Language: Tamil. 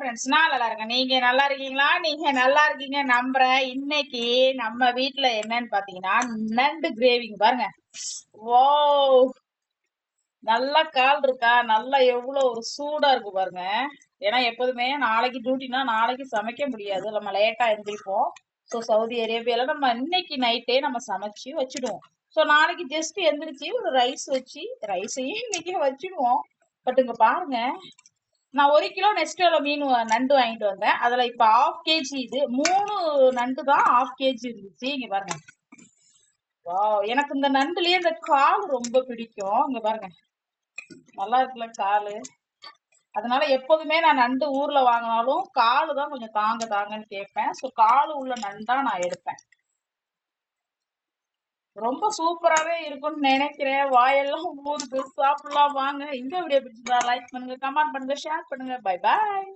ஃப்ரெண்ட்ஸ், நான் நல்லா இருக்கேன். நீங்க நல்லா இருக்கீங்களா? நீங்க நல்லா இருக்கீங்க நம்புறேன். இன்னைக்கு நம்ம வீட்ல என்னன்னு பாத்தீங்கன்னா நண்டு கிரேவிங்க பாருங்க. வாவ், நல்லா கால் இருக்கா, நல்லா எவ்வளவு ஒரு சூடா இருக்கு பாருங்க. ஏன்னா எப்போதுமே நாளைக்கு டியூட்டினா நாளைக்கு சமைக்க முடியாது, நம்ம லேட்டா எந்திரிப்போம். ஸோ சவுதி அரேபியால நம்ம இன்னைக்கு நைட்டே நம்ம சமைச்சு வச்சுடுவோம். ஸோ நாளைக்கு ஜஸ்ட் எந்திரிச்சு ஒரு ரைஸ் வச்சு ரைஸையும் இன்னைக்கே வச்சுடுவோம். பட் இங்க பாருங்க, நான் 1 கிலோ நெஸ்டோல நண்டு வாங்கிட்டு வந்தேன். அதுல இப்ப 1/2 கேஜி, இது 3 நண்டு தான் 1/2 கேஜி இருந்துச்சு. இங்க பாருங்க. வாவ், எனக்கு இந்த நண்டுலயே இந்த கால் ரொம்ப பிடிக்கும். இங்க பாருங்க, நல்லா இருக்குல்ல காலு. அதனால எப்போதுமே நான் நண்டு ஊர்ல வாங்கினாலும் காலு தான் கொஞ்சம் தாங்கன்னு கேட்பேன். ஸோ காலு உள்ள நண்டா நான் எடுப்பேன். ரொம்ப சூப்பராவே இருக்கும்னு நினைக்கிறேன். வாயெல்லாம் ஊறுது. சாப்பிடலாம் வாங்க. இந்த வீடியோ பிடிச்சிருந்தா லைக் பண்ணுங்க, கமெண்ட் பண்ணுங்க, ஷேர் பண்ணுங்க. Bye bye.